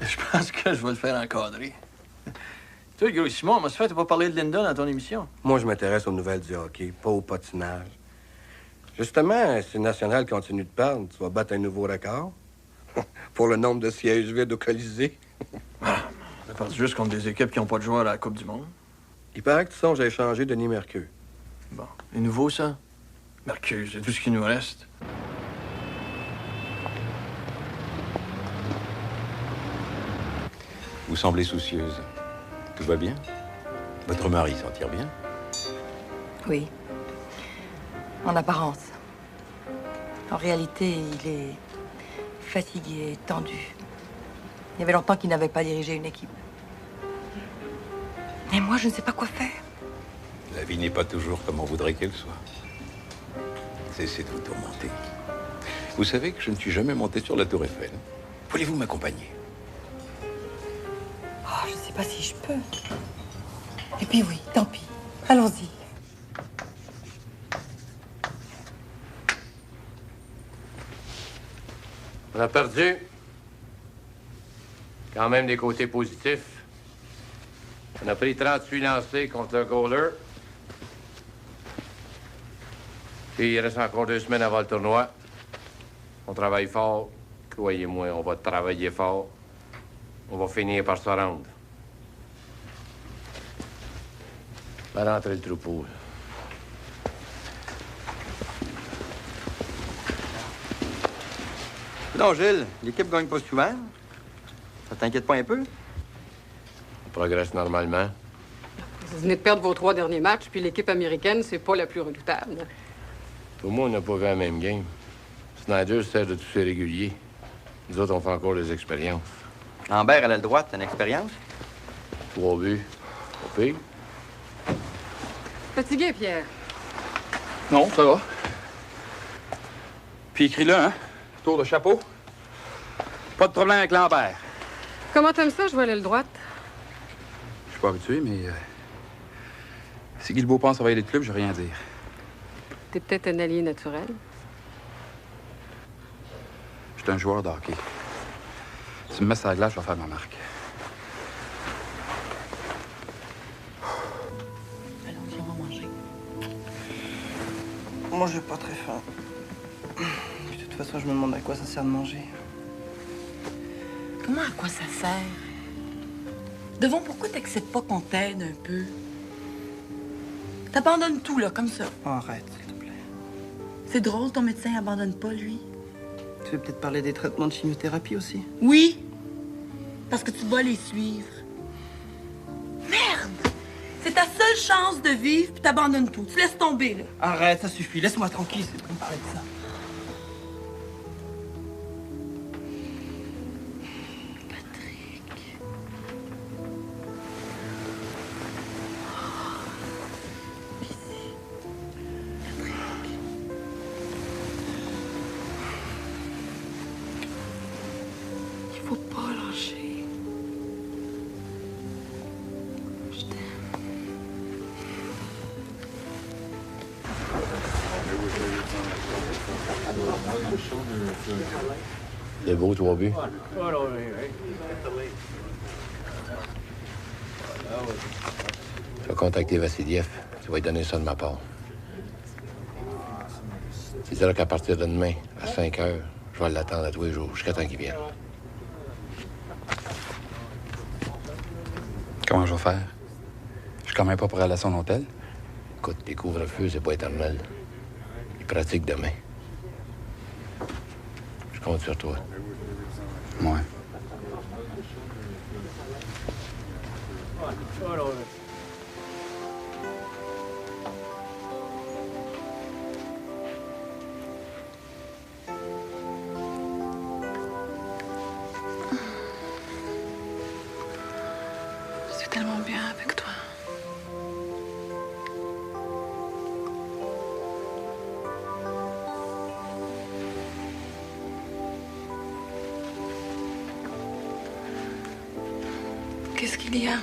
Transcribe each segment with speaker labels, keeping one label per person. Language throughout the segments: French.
Speaker 1: Je pense que je vais le faire encadrer. Toi, le gros Simon, comment ça fait, t'as pas parlé de Linda dans ton émission?
Speaker 2: Moi, je m'intéresse aux nouvelles du hockey, pas au patinage. Justement, si National continue de perdre, tu vas battre un nouveau record pour le nombre de sièges vides au Colisée.
Speaker 1: On a perdu juste contre des équipes qui n'ont pas de joueurs à la Coupe du Monde.
Speaker 2: Il paraît que tu songes à échanger Denis Mercure.
Speaker 1: Bon, les nouveaux, ça? Mercure, c'est tout ce qui nous reste.
Speaker 3: Vous semblez soucieuse. Tout va bien? Votre mari s'en tire bien?
Speaker 4: Oui. En apparence. En réalité, il est fatigué, tendu. Il y avait longtemps qu'il n'avait pas dirigé une équipe. Mais moi, je ne sais pas quoi faire.
Speaker 3: La vie n'est pas toujours comme on voudrait qu'elle soit. Cessez de vous tourmenter. Vous savez que je ne suis jamais monté sur la Tour Eiffel. Voulez-vous m'accompagner?
Speaker 4: Oh, je ne sais pas si je peux. Et puis oui, tant pis. Allons-y.
Speaker 5: On a perdu. Quand même des côtés positifs. On a pris 38 lancés contre le goaler. Puis il reste encore 2 semaines avant le tournoi. On travaille fort. Croyez-moi, on va travailler fort. On va finir par se rendre. Va rentrer le troupeau.
Speaker 6: Non, Gilles, l'équipe gagne pas souvent. Ça t'inquiète pas un peu?
Speaker 5: On progresse normalement.
Speaker 7: Vous venez de perdre vos 3 derniers matchs, puis l'équipe américaine, c'est pas la plus redoutable.
Speaker 5: Pour moi, on n'a pas vu la même game. Snyder sert de tous ses réguliers. Nous autres, on fait encore des expériences.
Speaker 6: Lambert à la droite, t'as une expérience?
Speaker 5: 3 buts. Pas pire.
Speaker 7: Fatigué, Pierre?
Speaker 8: Non, ça va. Puis écris-le, hein? Tour de chapeau. Pas de problème avec Lambert.
Speaker 7: Comment t'aimes ça, jouer à l'aile droite?
Speaker 8: Je suis pas habitué, mais... si Guilbeault pense travailler le club, j'ai rien à dire.
Speaker 7: T'es peut-être un allié naturel.
Speaker 8: Je suis un joueur de hockey. Si tu me mets sur la glace, je vais faire ma marque.
Speaker 4: Allons-y, on va manger.
Speaker 6: Moi, j'ai pas très faim. De toute façon, je me demande à quoi ça sert de manger.
Speaker 4: Comment, à quoi ça sert? Devant, pourquoi t'acceptes pas qu'on t'aide un peu? T'abandonnes tout, là, comme ça.
Speaker 6: Oh, arrête, s'il te plaît.
Speaker 4: C'est drôle, ton médecin abandonne pas, lui.
Speaker 6: Tu veux peut-être parler des traitements de chimiothérapie aussi?
Speaker 4: Oui, parce que tu vas les suivre. Merde! C'est ta seule chance de vivre, puis t'abandonnes tout. Tu laisses tomber, là.
Speaker 6: Arrête, ça suffit. Laisse-moi tranquille, c'est pour me parler de ça.
Speaker 4: Il faut pas lâcher. Je t'aime.
Speaker 5: Des beaux 3 buts. Je vais contacter Vassiliev. Tu vas lui donner ça de ma part. Il dira qu'à partir de demain, à 5 heures, je vais l'attendre à tous les jours, jusqu'à temps qu'il vienne.
Speaker 8: Comment je vais faire? Je suis quand même pas pour aller à son hôtel.
Speaker 5: Écoute, les couvre-feux, c'est pas éternel. Il pratique demain. Je compte sur toi.
Speaker 8: Ouais.
Speaker 4: Je suis tellement bien avec toi. Qu'est-ce qu'il y a?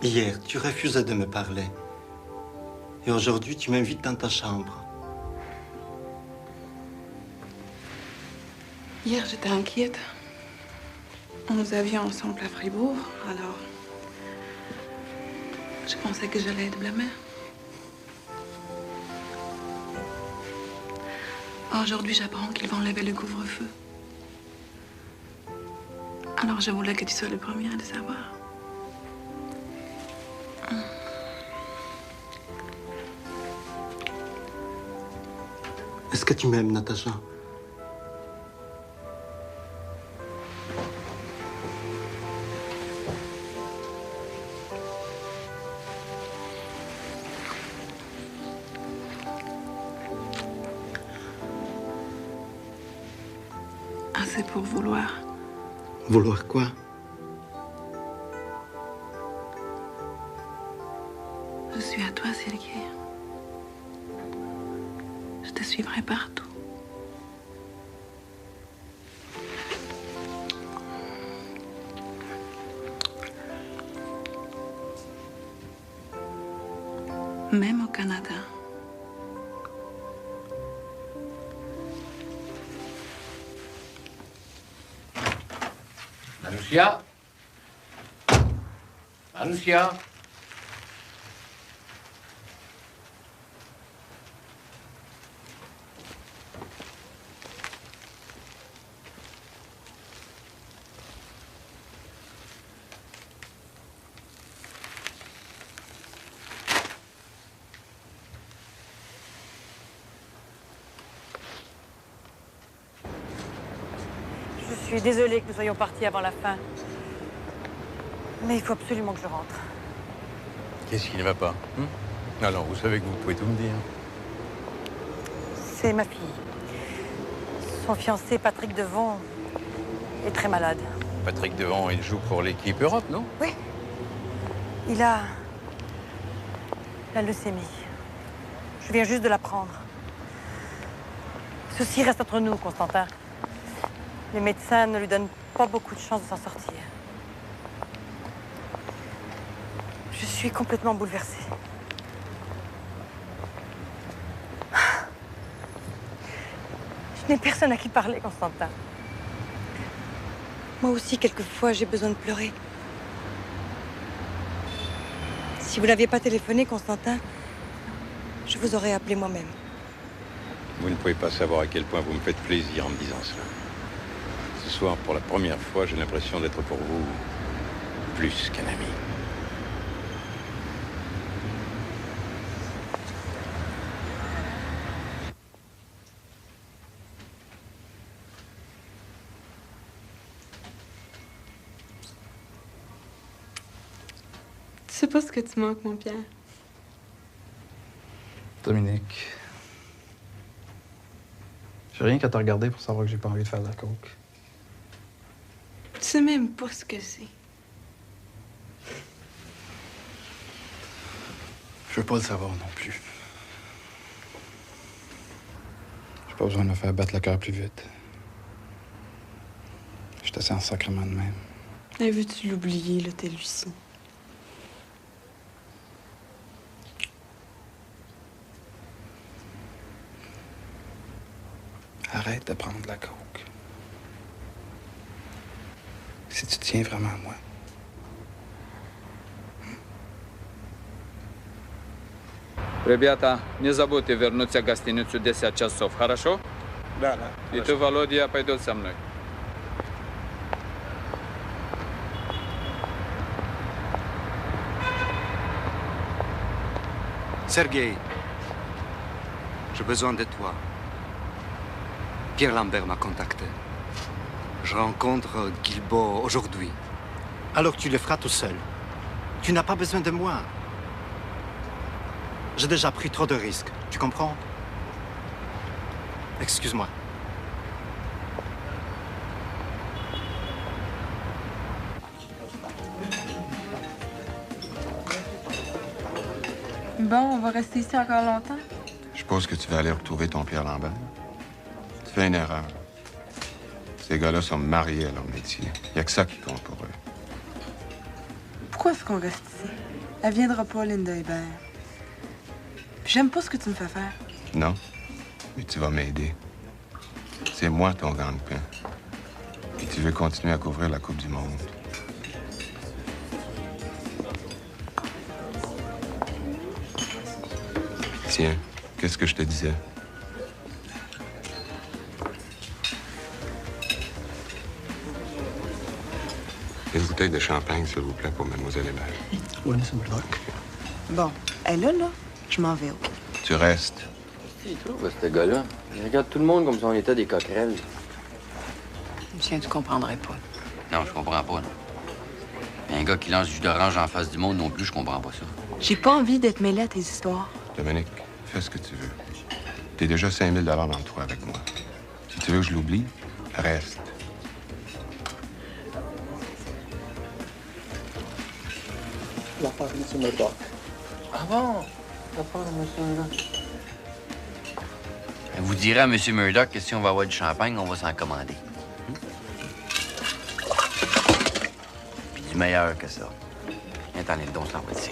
Speaker 6: Hier, tu refusais de me parler. Et aujourd'hui, tu m'invites dans ta chambre.
Speaker 9: Hier, j'étais inquiète. On nous avions ensemble à Fribourg, alors je pensais que j'allais être blâmée. Aujourd'hui, j'apprends qu'ils vont lever le couvre-feu. Alors, je voulais que tu sois le premier à le savoir.
Speaker 10: Est-ce que tu m'aimes, Natacha?
Speaker 9: Assez pour vouloir.
Speaker 10: Vouloir quoi?
Speaker 9: Je suis à toi, Sergei. Je te suivrai partout. Même au Canada.
Speaker 5: Manusia? Manusia?
Speaker 4: Je suis désolée que nous soyons partis avant la fin. Mais il faut absolument que je rentre.
Speaker 3: Qu'est-ce qui ne va pas? Alors, vous savez que vous pouvez tout me dire.
Speaker 4: C'est ma fille. Son fiancé, Patrick Devon, est très malade.
Speaker 3: Patrick Devon, il joue pour l'équipe Europe, non?
Speaker 4: Oui. Il a la leucémie. Je viens juste de l'apprendre. Ceci reste entre nous, Constantin. Les médecins ne lui donnent pas beaucoup de chance de s'en sortir. Je suis complètement bouleversée. Je n'ai personne à qui parler, Constantin. Moi aussi, quelquefois, j'ai besoin de pleurer. Si vous n'aviez pas téléphoné, Constantin, je vous aurais appelé moi-même.
Speaker 3: Vous ne pouvez pas savoir à quel point vous me faites plaisir en me disant cela. Ce soir, pour la première fois, j'ai l'impression d'être pour vous plus qu'un ami.
Speaker 9: Tu sais pas ce que tu manques, mon Pierre.
Speaker 8: Dominique. J'ai rien qu'à te regarder pour savoir que j'ai pas envie de faire de la coke.
Speaker 9: Tu sais même pas ce que c'est.
Speaker 8: Je veux pas le savoir non plus. J'ai pas besoin de me faire battre le cœur plus vite. Je te sens sacrément de même.
Speaker 9: Et veux-tu l'oublier, là, t'es Lucie?
Speaker 8: Arrête de prendre de la coke. Si tu tiens vraiment à moi.
Speaker 11: Ребята, не забудьте вернуться в гостиницу 10 часов, хорошо?
Speaker 2: Да, да.
Speaker 11: И ты, Володя, пойдет со мной.
Speaker 10: Sergei, j'ai besoin de toi. Pierre Lambert m'a contacté. Je rencontre Guilbault aujourd'hui.
Speaker 12: Alors tu le feras tout seul. Tu n'as pas besoin de moi. J'ai déjà pris trop de risques, tu comprends? Excuse-moi.
Speaker 9: Bon, on va rester ici encore longtemps?
Speaker 13: Je suppose que tu vas aller retrouver ton Pierre Lambert. Tu fais une erreur. Ces gars-là sont mariés à leur métier. Il n'y a que ça qui compte pour eux.
Speaker 9: Pourquoi est-ce qu'on reste ici? Elle viendra pas, Linda Hébert. Puis j'aime pas ce que tu me fais faire.
Speaker 13: Non, mais tu vas m'aider. C'est moi ton gagne-pain. tu veux continuer à couvrir la Coupe du Monde. Tiens, qu'est-ce que je te disais? Une bouteille de champagne, s'il vous plaît, pour Mademoiselle Hébert.
Speaker 6: Oui, monsieur Murdoch.
Speaker 9: Bon, elle est là. Je m'en vais, OK?
Speaker 13: Tu restes.
Speaker 1: Il trouve, ce gars-là. Il regarde tout le monde comme si on était des coquerelles.
Speaker 7: Lucien, tu comprendrais pas.
Speaker 14: Non, je comprends pas, non. Un gars qui lance du jus d'orange en face du monde non plus, je comprends pas ça.
Speaker 9: J'ai pas envie d'être mêlée à tes histoires.
Speaker 13: Dominique, fais ce que tu veux. T'es déjà 5 000 dans le toit avec moi. Si tu veux que je l'oublie, reste.
Speaker 6: L'affaire de M. Murdoch.
Speaker 1: Ah bon? L'affaire de M. Murdoch.
Speaker 14: Vous direz à M. Murdoch que si on va avoir du champagne, on va s'en commander. Puis du meilleur que ça. Attendez, le don, je l'envoie ici.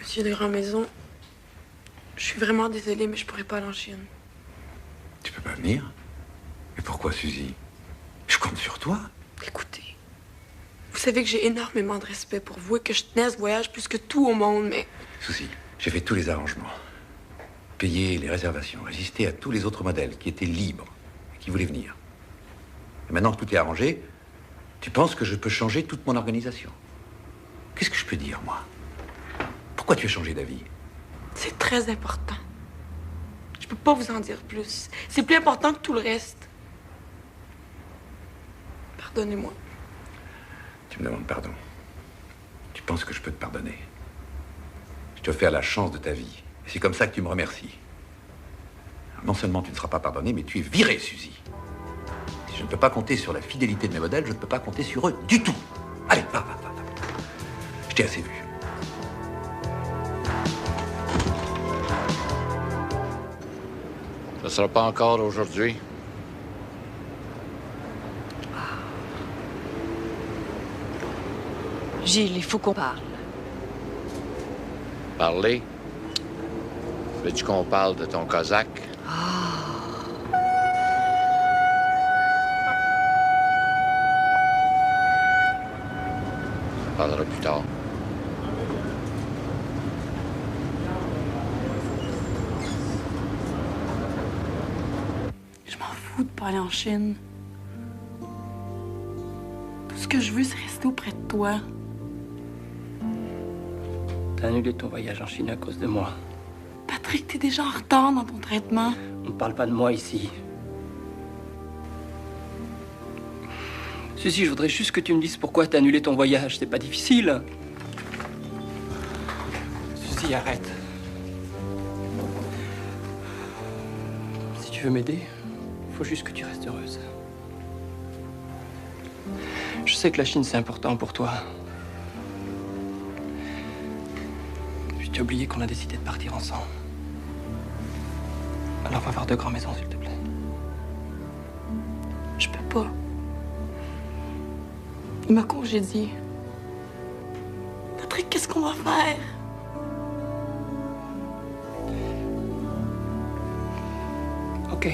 Speaker 15: Monsieur de Grand-Maison, je suis vraiment désolée, mais je pourrais pas aller en Chine.
Speaker 3: Tu peux pas venir? Mais pourquoi, Suzy? Je compte sur toi.
Speaker 15: Écoutez, vous savez que j'ai énormément de respect pour vous et que je tenais à ce voyage plus que tout au monde, mais...
Speaker 3: Suzy, j'ai fait tous les arrangements. Payé les réservations, résisté à tous les autres modèles qui étaient libres et qui voulaient venir. Et maintenant que tout est arrangé, tu penses que je peux changer toute mon organisation? Qu'est-ce que je peux dire, moi? Pourquoi tu as changé d'avis?
Speaker 15: C'est très important. Je peux pas vous en dire plus. C'est plus important que tout le reste. Pardonnez-moi.
Speaker 3: Tu me demandes pardon. Tu penses que je peux te pardonner? Je t'ai offert la chance de ta vie. Et c'est comme ça que tu me remercies. Non seulement tu ne seras pas pardonné, mais tu es viré, Suzy. Si je ne peux pas compter sur la fidélité de mes modèles, je ne peux pas compter sur eux du tout. Allez, va. Je t'ai assez vu.
Speaker 5: Ce sera pas encore aujourd'hui.
Speaker 4: Gilles, il faut qu'on parle.
Speaker 5: Parler? Veux-tu qu'on parle de ton Cosaque? On parlera plus tard.
Speaker 15: Je m'en fous de pas aller en Chine. Tout ce que je veux, c'est rester auprès de toi.
Speaker 6: T'as annulé ton voyage en Chine à cause de moi.
Speaker 15: Patrick, t'es déjà en retard dans ton traitement.
Speaker 6: On ne parle pas de moi ici. Suzy, je voudrais juste que tu me dises pourquoi t'as annulé ton voyage. C'est pas difficile. Suzy, arrête. Si tu veux m'aider, il faut juste que tu restes heureuse. Je sais que la Chine, c'est important pour toi. J'ai oublié qu'on a décidé de partir ensemble. Alors, va voir de Grand-Maison, s'il te plaît.
Speaker 15: Je peux pas. Il m'a congédié. Patrick, qu'est-ce qu'on va faire?
Speaker 6: OK.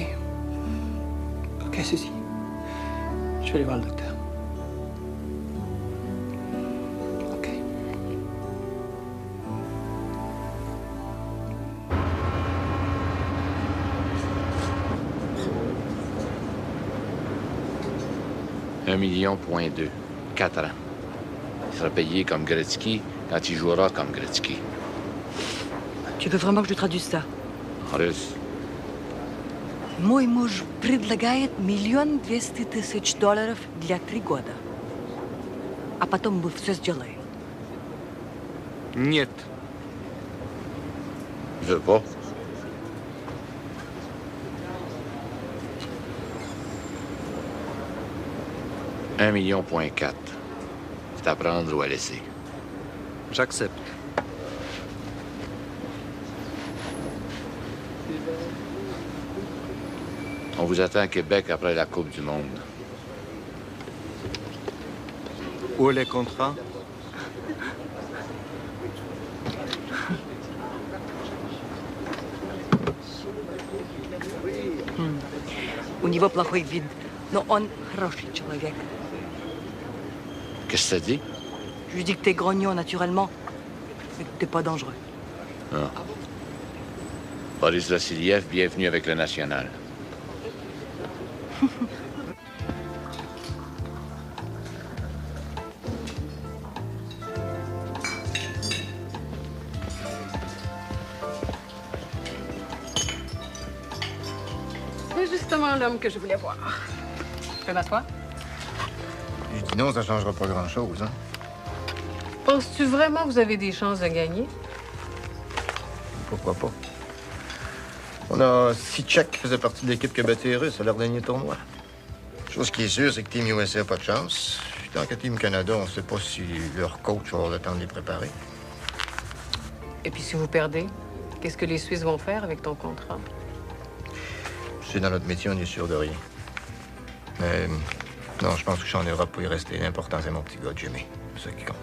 Speaker 6: OK, Suzy. Je vais aller voir le docteur. OK.
Speaker 5: $1,2 million, 4 ans. Il sera payé comme Gretzky quand il jouera comme Gretzky.
Speaker 4: Tu veux vraiment que je traduise ça?
Speaker 5: En russe.
Speaker 4: Мой муж предлагает $1 200 000 для 3 года. А потом мы все сделаем.
Speaker 10: Нет.
Speaker 5: Je veux pas. $1,4 million. C'est à prendre ou à laisser.
Speaker 10: J'accepte.
Speaker 5: On vous attend à Québec après la Coupe du Monde.
Speaker 10: Où est le contrat?
Speaker 4: У него плохой вид, но он хороший человек.
Speaker 16: Qu'est-ce que ça dit?
Speaker 4: Je lui dis que t'es grognon naturellement, mais que t'es pas dangereux.
Speaker 16: Ah. Boris Vassiliev, bienvenue avec le National.
Speaker 7: C'est justement l'homme que je voulais voir. Je peux m'asseoir?
Speaker 12: Je dis non, ça changera pas grand-chose, hein?
Speaker 7: Penses-tu vraiment que vous avez des chances de gagner?
Speaker 12: Pourquoi pas? On a 6 Tchèques qui faisaient partie de l'équipe qui a battu les Russes à leur dernier tournoi. Chose qui est sûre, c'est que Team USA n'a pas de chance. Tant que Team Canada, on ne sait pas si leur coach va avoir le temps de les préparer.
Speaker 7: Et puis si vous perdez, qu'est-ce que les Suisses vont faire avec ton contrat?
Speaker 12: C'est dans notre métier, on est sûr de rien. Mais non, je pense que je suis en Europe pour y rester. L'important, c'est mon petit gars, Jimmy. C'est ça qui compte.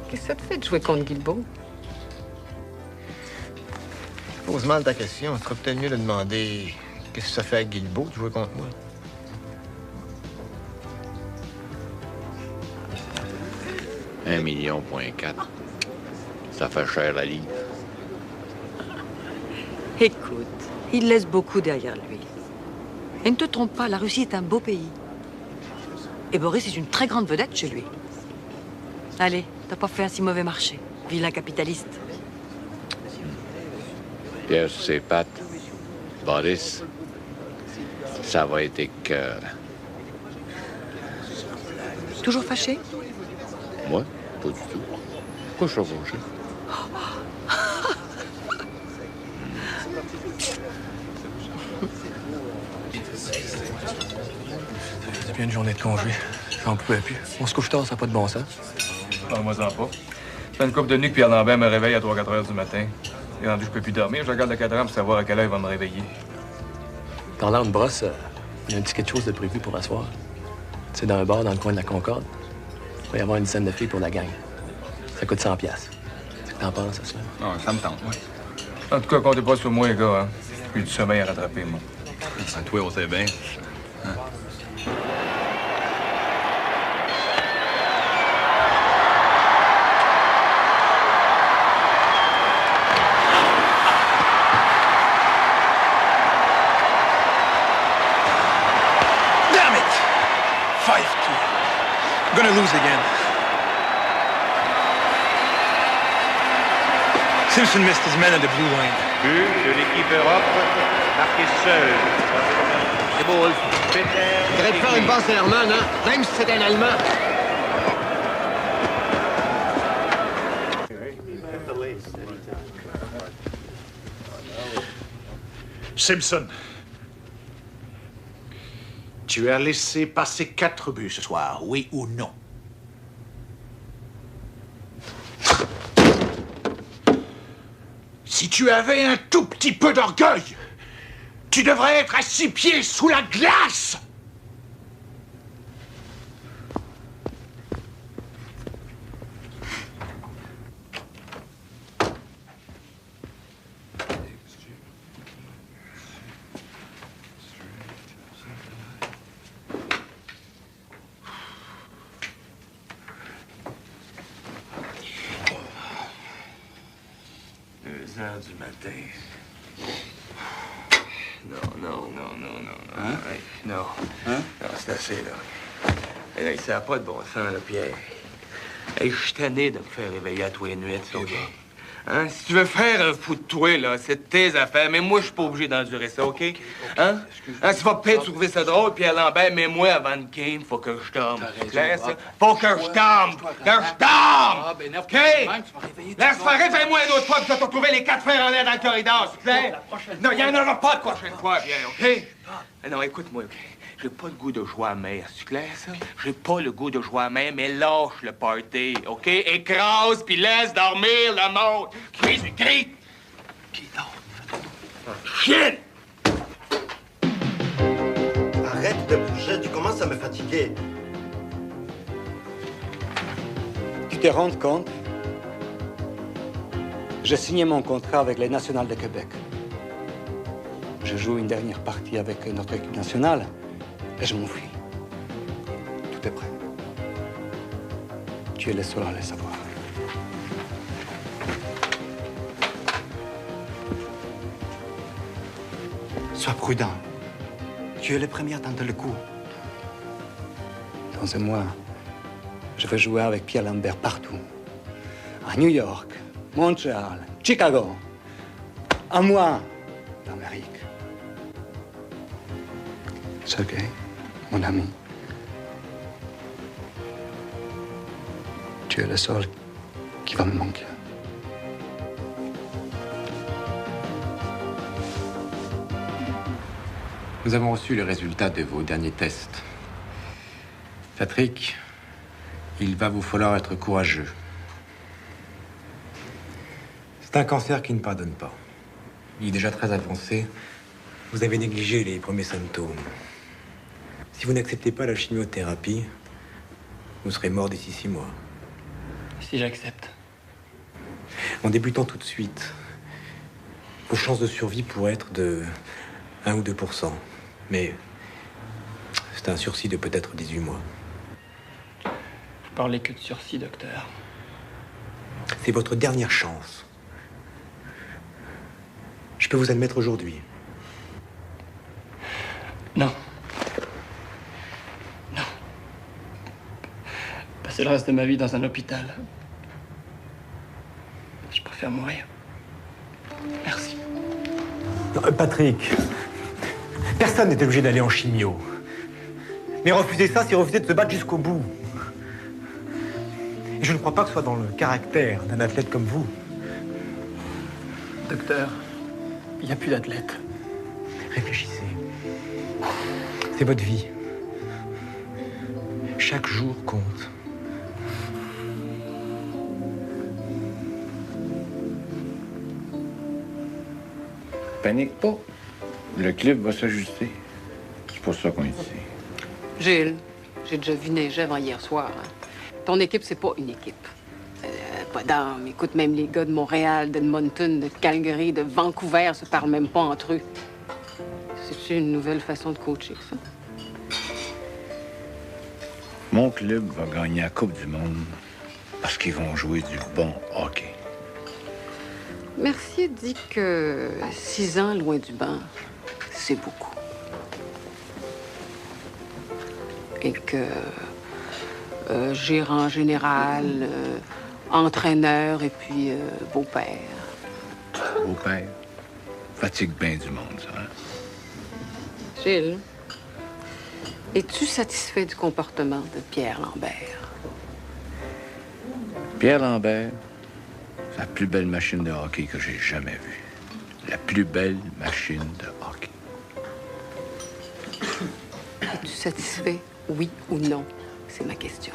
Speaker 7: Qu'est-ce que ça te fait de jouer contre Guilbeault?
Speaker 12: Pose mal ta question. Ce serait peut-être mieux de demander qu'est-ce que ça fait à Guilbeault de jouer contre moi.
Speaker 16: $1,4 million. Ça fait cher la livre.
Speaker 4: Écoute, il laisse beaucoup derrière lui. Et ne te trompe pas, la Russie est un beau pays. Et Boris est une très grande vedette chez lui. Allez, t'as pas fait un si mauvais marché, vilain capitaliste.
Speaker 16: Pierre sur ses pattes. Boris, ça va être écœurant.
Speaker 4: Toujours fâché?
Speaker 16: Moi? Pas du tout. Pourquoi je suis fâché?
Speaker 6: C'est bien une journée de congé. J'en pouvais plus. On se couche tard, ça n'a pas de bon sens.
Speaker 8: Parle-moi-en pas. Ça fait une couple de nuits que Pierre Lambert me réveille à 3-4 heures du matin. Et rendu, je peux plus dormir. Je regarde le cadran pour savoir à quelle heure il va me réveiller.
Speaker 6: Parlant de brosse, il y a un petit quelque chose de prévu pour asseoir. C'est dans un bar dans le coin de la Concorde. Il va y avoir une scène de filles pour la gang. Ça coûte 100$. Qu'est-ce que t'en penses, ça?
Speaker 8: Non, ça me tente, oui. En tout cas, comptez pas sur moi, les gars, hein. J'ai du sommeil à rattraper, moi.
Speaker 3: Ça, toi, on sait bien. Hein?
Speaker 6: Damn it! 5-2. I'm gonna lose again. Simpson missed his men at the blue line.
Speaker 17: But de l'équipe Europe, marqué seul. C'est beau, Wolf.
Speaker 12: T'aurais pu faire une passe à Hermann, hein? Même si c'était un Allemand.
Speaker 17: Simpson, tu as laissé passer 4 buts ce soir, oui ou non? Si tu avais un tout petit peu d'orgueil, tu devrais être à 6 pieds sous la glace!
Speaker 1: Du matin. Non.
Speaker 6: Hein?
Speaker 1: Hey, non.
Speaker 6: Hein?
Speaker 1: Non, c'est assez, là. Hey, ça n'a pas de bon sens, là, Pierre. Hey, je suis tanné de me faire réveiller à toi les nuits, ça, OK? Hein? Si tu veux faire un fou de toi, là, c'est tes affaires, mais moi, je suis pas obligé d'endurer ça, OK? Hein? Hein, tu vas peut-être trouver ça drôle, Pierre Lambert, mais moi, avant le game, faut que je tombe. C'est clair, ça? Faut que je tombe! Que je tombe! OK? Laisse-moi, réveille-moi une autre fois, que je vais te retrouver les 4 frères en l'air dans le corridor, c'est clair? Non, il y en aura pas de prochaine fois, Pierre, OK? Non, écoute-moi, OK? J'ai pas le goût de jouer à mer, c'est clair, ça? J'ai pas le goût de jouer à mer, mais lâche le party, OK? Écrase, puis laisse dormir le monde! Crie! Qui dort? Chienne!
Speaker 12: Arrête de bouger, tu commences à me fatiguer.
Speaker 18: Tu te rends compte? J'ai signé mon contrat avec les Nationales de Québec. Je joue une dernière partie avec notre équipe nationale et je m'enfuis. Tout est prêt. Tu es le seul à le savoir. Sois prudent. Tu es le premier à tenter le coup. Dans un mois, je vais jouer avec Pierre Lambert partout. À New York, Montréal, Chicago. À moi, d'Amérique. Sergei, mon ami, tu es le seul qui va me manquer.
Speaker 3: Nous avons reçu le résultat de vos derniers tests. Patrick, il va vous falloir être courageux. C'est un cancer qui ne pardonne pas. Il est déjà très avancé. Vous avez négligé les premiers symptômes. Si vous n'acceptez pas la chimiothérapie, vous serez mort d'ici 6 mois.
Speaker 6: Si j'accepte.
Speaker 3: En débutant tout de suite, vos chances de survie pourraient être de 1 ou 2%. Mais c'est un sursis de peut-être 18 mois.
Speaker 6: Je parlais que de sursis, docteur.
Speaker 3: C'est votre dernière chance. Je peux vous admettre aujourd'hui.
Speaker 6: Non. Non. Passer le reste de ma vie dans un hôpital. Je préfère mourir. Merci.
Speaker 3: Non, Patrick, personne n'est obligé d'aller en chimio. Mais refuser ça, c'est refuser de se battre jusqu'au bout. Et je ne crois pas que ce soit dans le caractère d'un athlète comme vous.
Speaker 6: Docteur, il n'y a plus d'athlète.
Speaker 3: Réfléchissez. C'est votre vie. Chaque jour compte.
Speaker 16: Panique pas. Le club va s'ajuster. C'est pour ça qu'on est ici.
Speaker 7: Gilles, j'ai déjà vu neiger avant hier soir. Hein. Ton équipe, c'est pas une équipe. Pas d'âme. Écoute, même les gars de Montréal, d'Edmonton, de Calgary, de Vancouver se parlent même pas entre eux. C'est une nouvelle façon de coacher, ça?
Speaker 16: Mon club va gagner la Coupe du Monde parce qu'ils vont jouer du bon hockey.
Speaker 7: Mercier dit que 6 ans loin du banc, c'est beaucoup. Et que gérant général, entraîneur et puis beau-père.
Speaker 16: Beau-père fatigue bien du monde, ça, hein?
Speaker 7: Gilles, es-tu satisfait du comportement de Pierre Lambert?
Speaker 16: Pierre Lambert, c'est la plus belle machine de hockey que j'ai jamais vue. La plus belle machine de hockey.
Speaker 7: Es-tu satisfait, oui ou non? C'est ma question.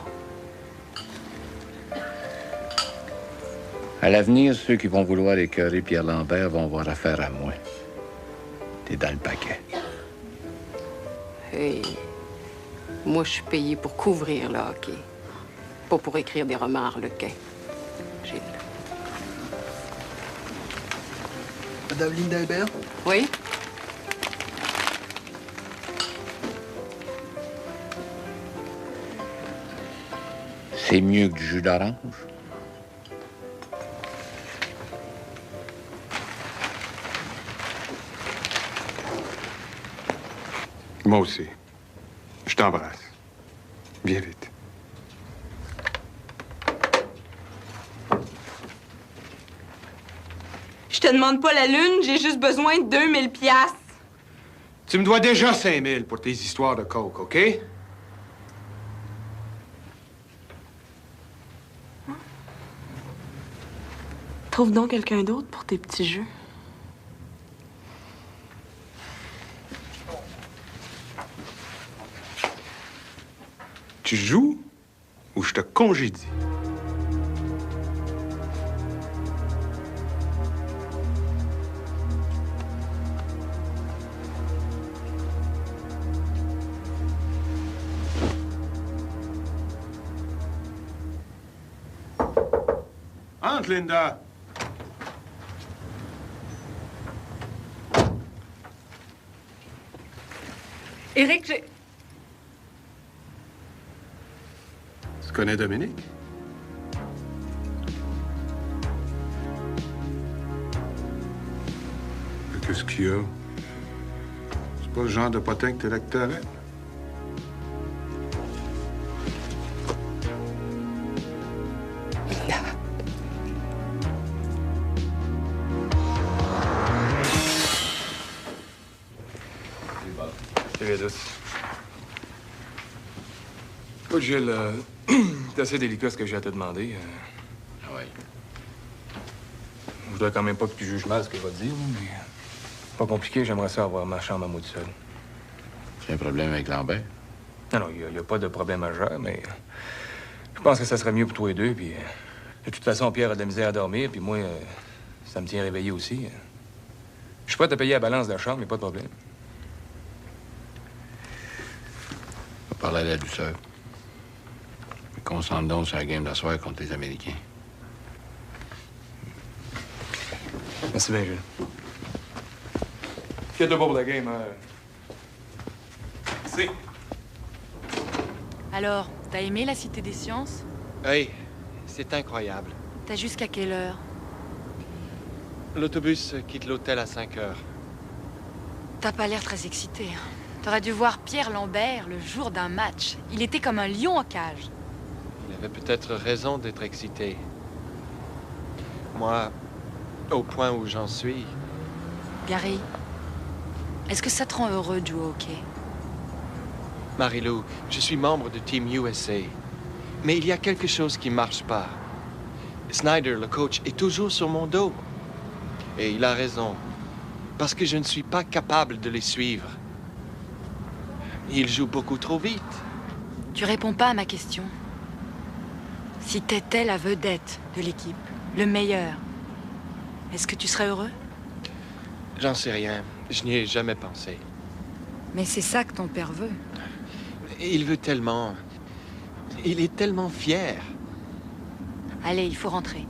Speaker 16: À l'avenir, ceux qui vont vouloir écœurer Pierre Lambert vont avoir affaire à moi. T'es dans le paquet.
Speaker 7: Hey, moi, je suis payée pour couvrir le hockey, pas pour écrire des romans harlequins. Gilles.
Speaker 19: Madame Linda Hébert?
Speaker 7: Oui?
Speaker 16: C'est mieux que du jus d'orange.
Speaker 13: Moi aussi. Je t'embrasse. Viens vite.
Speaker 15: Je te demande pas la lune, j'ai juste besoin de 2000 piastres.
Speaker 17: Tu me dois déjà 5000 pour tes histoires de coke, OK?
Speaker 15: Trouve donc quelqu'un d'autre pour tes petits jeux.
Speaker 13: Tu joues ou je te congédie?
Speaker 17: Entre, Linda.
Speaker 15: Éric, j'ai...
Speaker 13: Tu connais Dominique? Qu'est-ce qu'il y a? C'est pas le genre de potin que t'électerais?
Speaker 8: Salut, douce. Écoute, Gilles, c'est assez délicat ce que j'ai à te demander.
Speaker 3: Ah ouais.
Speaker 8: Je voudrais quand même pas que tu juges mal ce que je vais te dire, mais... Pas compliqué, j'aimerais ça avoir ma chambre à moi tout seul.
Speaker 16: Tu as un problème avec Lambert?
Speaker 8: Non, il n'y a pas de problème majeur, mais... Je pense que ça serait mieux pour toi et deux, puis... De toute façon, Pierre a de la misère à dormir, puis moi, ça me tient réveillé aussi. Je suis prêt à payer la balance de la chambre, mais pas de problème.
Speaker 16: On va parler à la douceur. Concentre donc sur la game d'asseoir contre les Américains.
Speaker 8: Merci bien, Gilles. Faites-le pas pour la game, hein. Merci.
Speaker 20: Alors, t'as aimé la Cité des Sciences?
Speaker 21: Oui, c'est incroyable.
Speaker 20: T'as jusqu'à quelle heure?
Speaker 21: L'autobus quitte l'hôtel à 5 heures.
Speaker 20: T'as pas l'air très excité. T'aurais dû voir Pierre Lambert le jour d'un match. Il était comme un lion en cage.
Speaker 21: Il avait peut-être raison d'être excité. Moi, au point où j'en suis...
Speaker 20: Gary, est-ce que ça te rend heureux de jouer au hockey?
Speaker 21: Marie-Lou, je suis membre de Team USA. Mais il y a quelque chose qui marche pas. Snyder, le coach, est toujours sur mon dos. Et il a raison. Parce que je ne suis pas capable de les suivre. Il joue beaucoup trop vite.
Speaker 20: Tu réponds pas à ma question. Si t'étais la vedette de l'équipe, le meilleur, est-ce que tu serais heureux?
Speaker 21: J'en sais rien. Je n'y ai jamais pensé.
Speaker 20: Mais c'est ça que ton père veut.
Speaker 21: Il veut tellement... Il est tellement fier.
Speaker 20: Allez, il faut rentrer.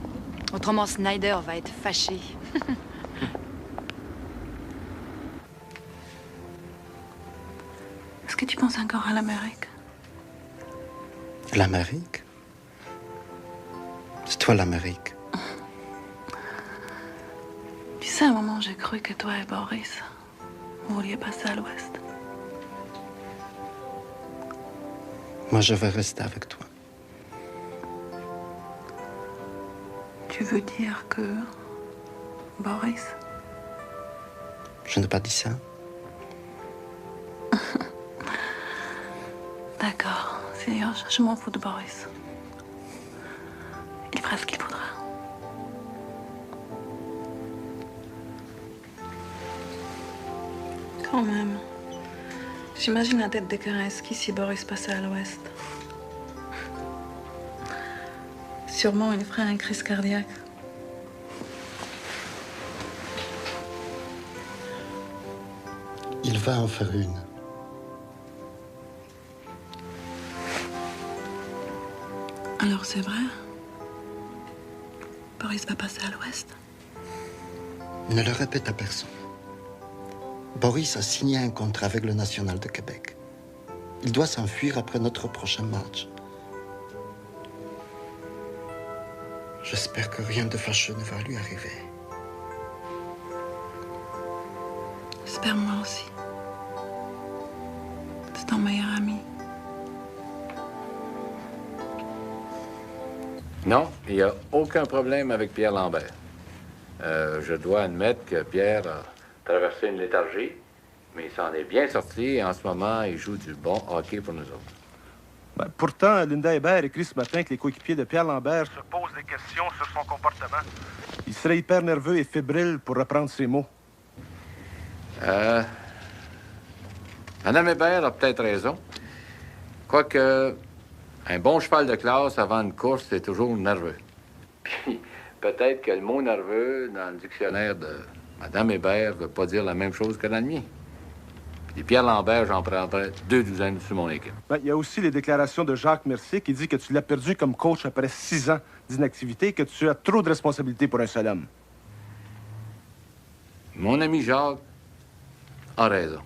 Speaker 20: Autrement, Snyder va être fâché.
Speaker 9: Est-ce que tu penses encore à l'Amérique?
Speaker 18: L'Amérique? C'est toi l'Amérique.
Speaker 9: Tu sais, à un moment, j'ai cru que toi et Boris, vous vouliez passer à l'Ouest.
Speaker 18: Moi, je vais rester avec toi.
Speaker 9: Tu veux dire que... Boris?
Speaker 18: Je n'ai pas dit ça.
Speaker 9: D'accord. Seigneur, je m'en fous de Boris. Il fera ce qu'il faudra. Quand même. J'imagine la tête de Kerensky si Boris passait à l'Ouest. Sûrement, il ferait une crise cardiaque.
Speaker 18: Il va en faire une.
Speaker 9: Alors c'est vrai? Boris va passer à l'Ouest?
Speaker 18: Ne le répète à personne. Boris a signé un contrat avec le National de Québec. Il doit s'enfuir après notre prochain match. J'espère que rien de fâcheux ne va lui arriver.
Speaker 9: J'espère moi aussi. C'est ton meilleur ami.
Speaker 16: Non, il n'y a aucun problème avec Pierre Lambert. Je dois admettre que Pierre a traversé une léthargie, mais il s'en est bien sorti et en ce moment, il joue du bon hockey pour nous autres.
Speaker 22: Ben, pourtant, Linda Hébert écrit ce matin que les coéquipiers de Pierre Lambert se posent des questions sur son comportement. Il serait hyper nerveux et fébrile, pour reprendre ses mots.
Speaker 16: Madame Hébert a peut-être raison. Quoique, un bon cheval de classe avant une course, c'est toujours nerveux. Puis, peut-être que le mot nerveux, dans le dictionnaire de Madame Hébert, ne veut pas dire la même chose que dans le mien. Puis Pierre Lambert, j'en prendrais 2 douzaines sur mon équipe.
Speaker 22: Ben, il y a aussi les déclarations de Jacques Mercier qui dit que tu l'as perdu comme coach après 6 ans d'inactivité et que tu as trop de responsabilités pour un seul homme.
Speaker 16: Mon ami Jacques a raison.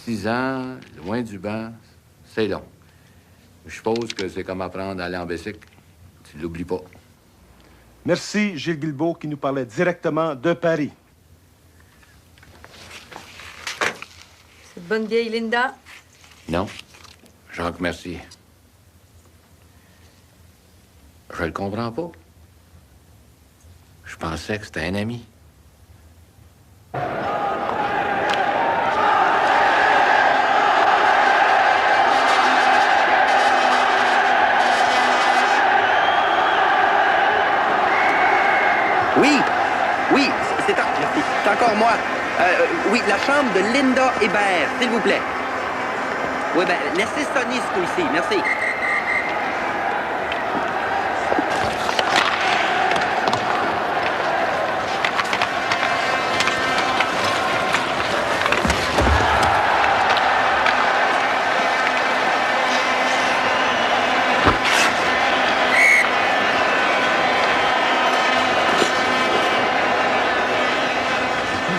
Speaker 16: 6 ans, loin du banc, c'est long. Je suppose que c'est comme apprendre à aller en bicycle. Tu l'oublies pas.
Speaker 22: Merci, Gilles Guilbeault, qui nous parlait directement de Paris.
Speaker 4: Cette bonne vieille Linda.
Speaker 16: Non. Jacques, merci. Je le comprends pas. Je pensais que c'était un ami.
Speaker 2: Oui, c'est encore moi. Oui, la chambre de Linda Hébert, s'il vous plaît. Oui, ben, laissez sonner ce coup-ci, merci.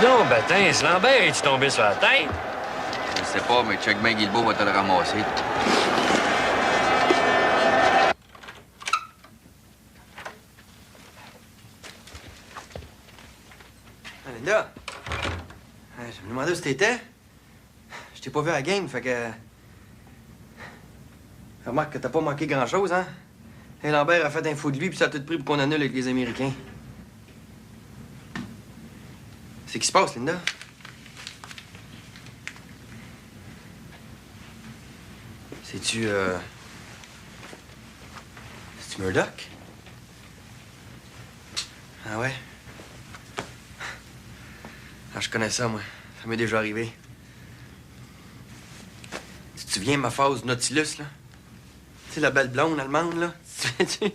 Speaker 11: Non, Batin, Lambert, es-tu tombé sur la tête?
Speaker 14: Je sais pas, mais Chuck Ben Guilbeault va te le ramasser.
Speaker 23: Ah, Linda! Je me demandais où t'étais. Je t'ai pas vu à la game, fait que... Remarque que t'as pas manqué grand-chose, hein? Et Lambert a fait un fou de lui, puis ça a tout pris pour qu'on annule avec les Américains. C'est qui se passe, Linda? C'est-tu, C'est-tu Murdoch? Ah ouais? Ah, je connais ça, moi. Ça m'est déjà arrivé. Tu te souviens de ma phase Nautilus, là? Tu sais, la belle blonde allemande, là? Tu sais,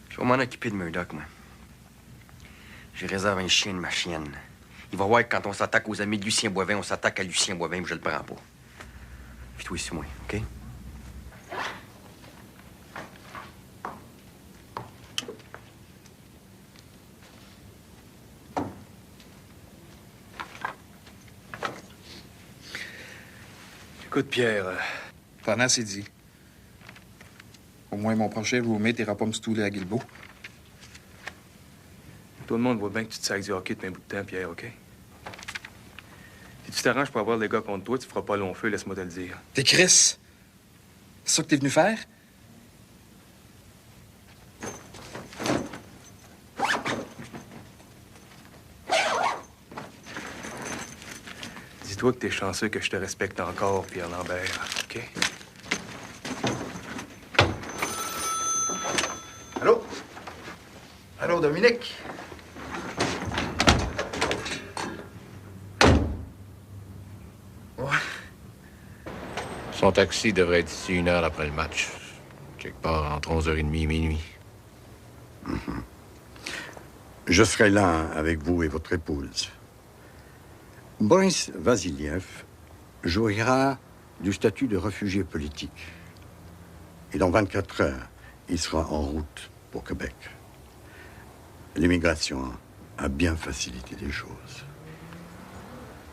Speaker 23: Je vais m'en occuper de Murdoch, moi. J'ai réservé un chien de ma chienne. Il va voir que quand on s'attaque aux amis de Lucien Boivin, on s'attaque à Lucien Boivin, mais je le prends pas. Puis toi ici, moi, OK?
Speaker 24: Écoute, Pierre, pendant c'est dit. Au moins, mon prochain roommate n'ira pas me stouler à Guilbeault.
Speaker 8: Tout le monde voit bien que tu te sacs du hockey depuis un bout de temps, Pierre, OK? Si tu t'arranges pour avoir les gars contre toi, tu feras pas long feu, laisse-moi te le dire.
Speaker 24: T'es Chris. C'est ça que t'es venu faire?
Speaker 8: Dis-toi que t'es chanceux que je te respecte encore, Pierre Lambert, OK?
Speaker 12: Allô? Allô, Dominique?
Speaker 16: Son taxi devrait être ici 1 heure après le match. Quelque part entre 11h30 et minuit.
Speaker 25: Je serai là avec vous et votre épouse. Boris Vasiliev jouira du statut de réfugié politique. Et dans 24 heures, il sera en route pour Québec. L'immigration a bien facilité les choses.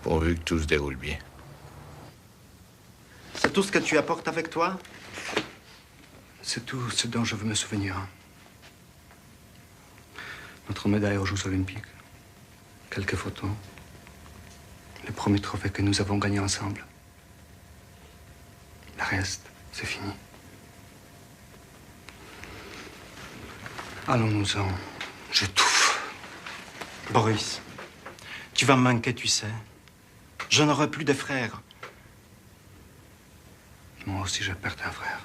Speaker 16: Pourvu que tout se déroule bien.
Speaker 18: C'est tout ce que tu apportes avec toi? C'est tout ce dont je veux me souvenir. Notre médaille aux Jeux Olympiques. Quelques photos. Le premier trophée que nous avons gagné ensemble. Le reste, c'est fini. Allons-nous-en. J'étouffe. Boris, tu vas me manquer, tu sais. Je n'aurai plus de frères. Moi aussi, je perds un frère.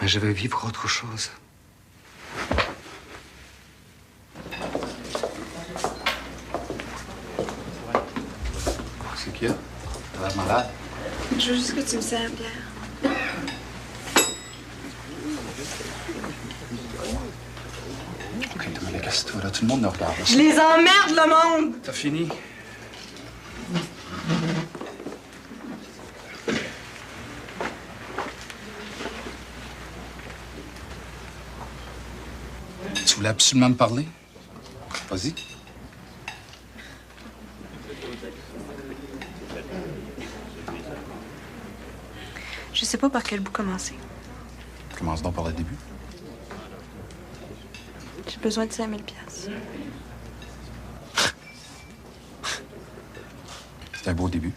Speaker 18: Mais je vais vivre autre chose.
Speaker 24: C'est qui? T'as l'air malade?
Speaker 15: Je veux juste que tu me sers, Pierre.
Speaker 24: Ok, Dominique, casse-toi, là. Tout le monde nous regarde.
Speaker 15: Je les emmerde, le monde!
Speaker 24: T'as fini? voulais absolument me parler? Vas-y.
Speaker 15: Je sais pas par quel bout commencer.
Speaker 24: Commence donc par le début.
Speaker 15: J'ai besoin de 5 000 $.
Speaker 24: C'est un beau début.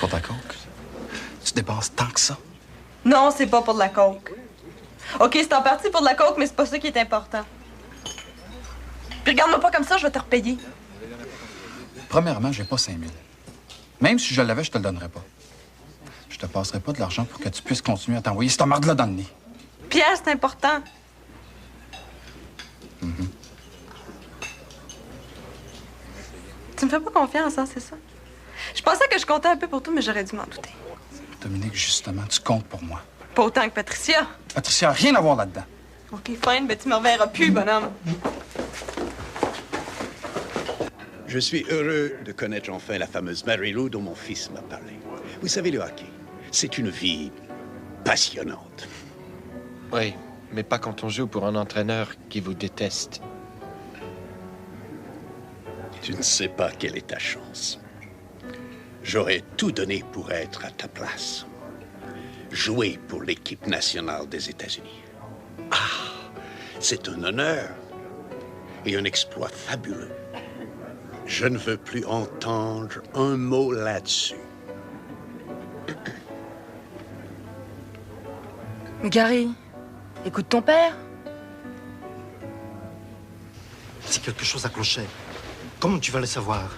Speaker 24: Pour ta coke, tu dépenses tant que ça.
Speaker 15: Non, c'est pas pour de la coke. OK, c'est en partie pour de la coke, mais c'est pas ça qui est important. Puis regarde-moi pas comme ça, je vais te repayer.
Speaker 24: Premièrement, j'ai pas 5 000. Même si je l'avais, je te le donnerais pas. Je te passerai pas de l'argent pour que tu puisses continuer à t'envoyer cette marde-là dans le nez.
Speaker 15: Pierre, c'est important. Tu me fais pas confiance, hein, c'est ça? Je pensais que je comptais un peu pour tout, mais j'aurais dû m'en douter.
Speaker 24: Dominique, justement, tu comptes pour moi.
Speaker 15: Pas autant que Patricia.
Speaker 24: Patricia a rien à voir là-dedans.
Speaker 15: OK, fine, ben tu me reverras plus, bonhomme.
Speaker 1: Je suis heureux de connaître enfin la fameuse Mary Lou dont mon fils m'a parlé. Vous savez, le hockey, c'est une vie passionnante.
Speaker 21: Oui, mais pas quand on joue pour un entraîneur qui vous déteste.
Speaker 1: Tu ne sais pas quelle est ta chance. J'aurais tout donné pour être à ta place. Jouer pour l'équipe nationale des États-Unis. Ah, c'est un honneur et un exploit fabuleux. Je ne veux plus entendre un mot là-dessus.
Speaker 20: Mais Gary, écoute ton père.
Speaker 5: Si quelque chose a cloché, comment tu vas le savoir?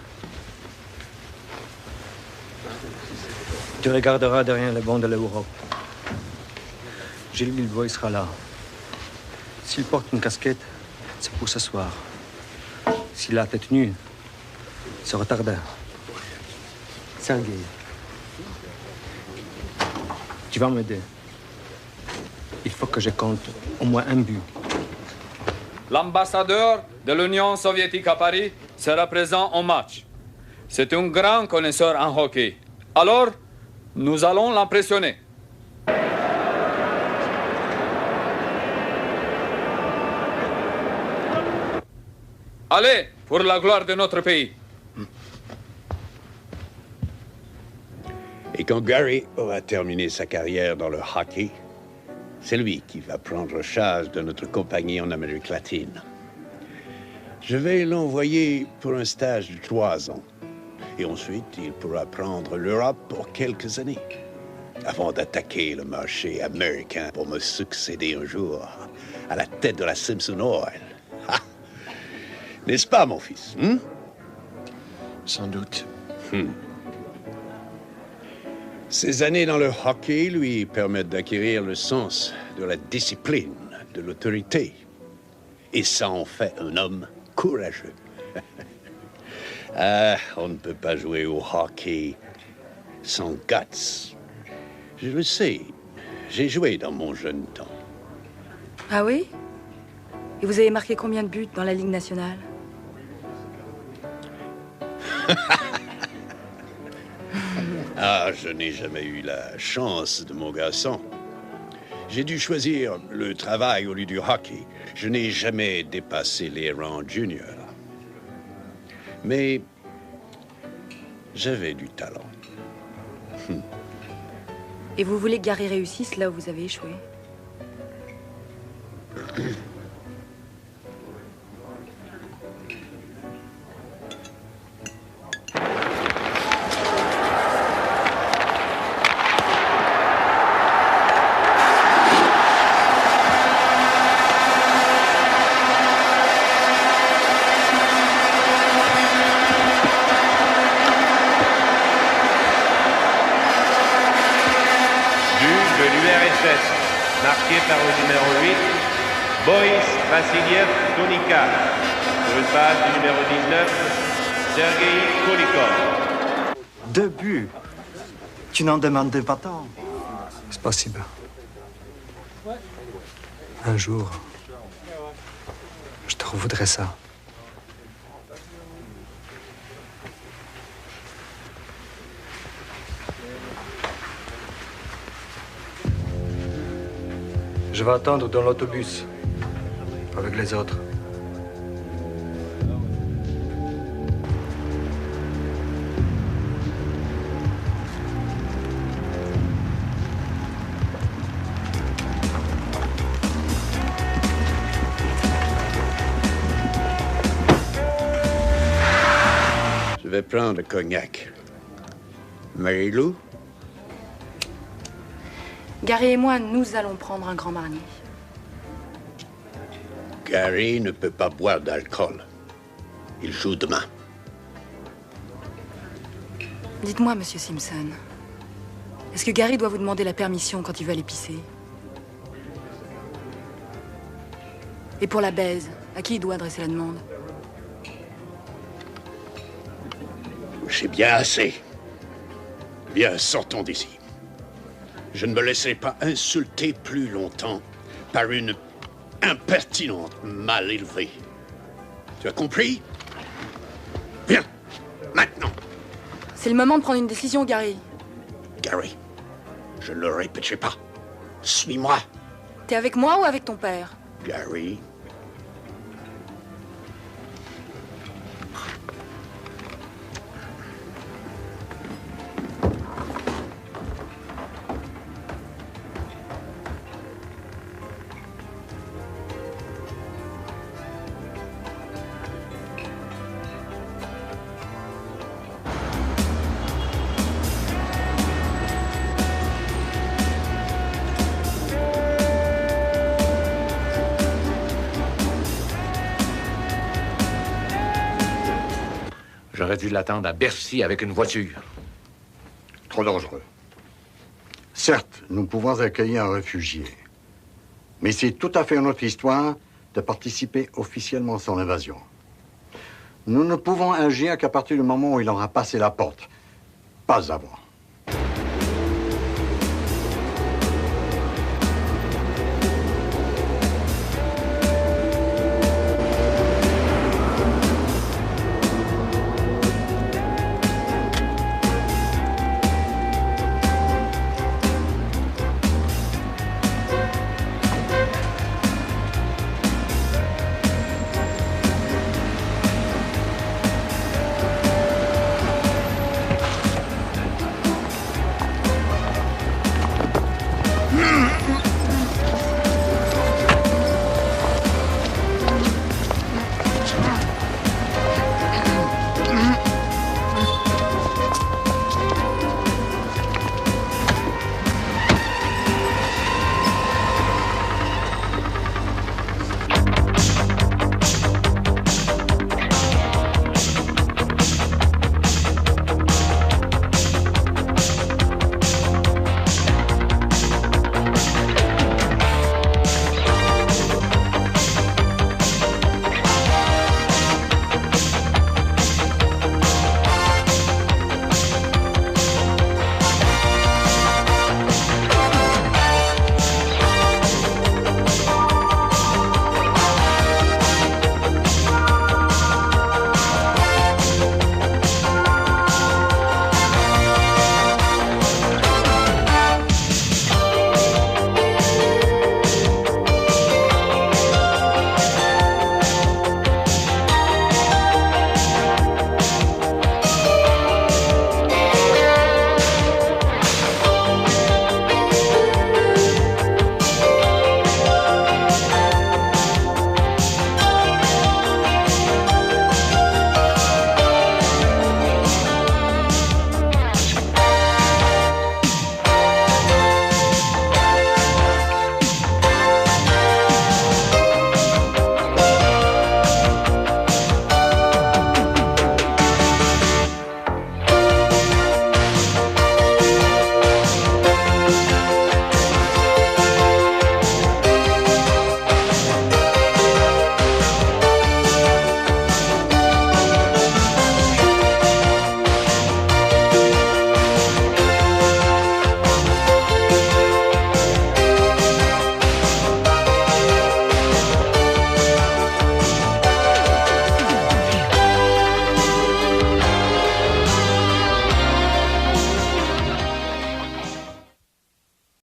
Speaker 18: Tu regarderas derrière le banc de l'Europe. Gilles Guilbeault sera là. S'il porte une casquette, c'est pour ce soir. S'il a la tête nue, c'est retardé. Sergei, tu vas m'aider. Il faut que je compte au moins un but.
Speaker 6: L'ambassadeur de l'Union soviétique à Paris sera présent au match. C'est un grand connaisseur en hockey. Alors, nous allons l'impressionner. Allez, pour la gloire de notre pays.
Speaker 1: Et quand Gary aura terminé sa carrière dans le hockey, c'est lui qui va prendre charge de notre compagnie en Amérique latine. Je vais l'envoyer pour un stage de 3 ans. Et ensuite, il pourra prendre l'Europe pour quelques années, avant d'attaquer le marché américain pour me succéder un jour à la tête de la Simpson Oil. Ha! N'est-ce pas, mon fils?
Speaker 21: Sans doute.
Speaker 1: Ces années dans le hockey lui permettent d'acquérir le sens de la discipline, de l'autorité. Et ça en fait un homme courageux. Ah, on ne peut pas jouer au hockey sans guts. Je le sais. J'ai joué dans mon jeune temps.
Speaker 20: Ah oui? Et vous avez marqué combien de buts dans la Ligue nationale?
Speaker 1: Ah, je n'ai jamais eu la chance de mon garçon. J'ai dû choisir le travail au lieu du hockey. Je n'ai jamais dépassé les rangs juniors. Mais j'avais du talent.
Speaker 20: Et vous voulez que Gary réussisse là où vous avez échoué?
Speaker 10: Marqué par le numéro 8, Boris Vassiliev Tunika. Sur une passe du numéro 19, Sergei Kulikov.
Speaker 5: 2 buts. Tu n'en demandais pas tant.
Speaker 18: C'est possible. Un jour, je te revoudrais ça. Je vais attendre dans l'autobus, avec les autres.
Speaker 1: Je vais prendre le cognac. Marie-Lou?
Speaker 20: Gary et moi, nous allons prendre un grand marnier.
Speaker 1: Gary ne peut pas boire d'alcool. Il joue demain.
Speaker 20: Dites-moi, monsieur Simpson, est-ce que Gary doit vous demander la permission quand il veut aller pisser? Et pour la baise, à qui il doit adresser la demande?
Speaker 1: C'est bien assez. Bien, sortons d'ici. Je ne me laisserai pas insulter plus longtemps par une impertinente mal élevée. Tu as compris? Viens, maintenant.
Speaker 20: C'est le moment de prendre une décision, Gary.
Speaker 1: Gary, je ne le répéterai pas. Suis-moi.
Speaker 20: T'es avec moi ou avec ton père?
Speaker 1: Gary.
Speaker 16: J'aurais dû l'attendre à Bercy avec une voiture.
Speaker 25: Trop dangereux. Certes, nous pouvons accueillir un réfugié. Mais c'est tout à fait notre histoire de participer officiellement à son invasion. Nous ne pouvons agir qu'à partir du moment où il aura passé la porte. Pas avant.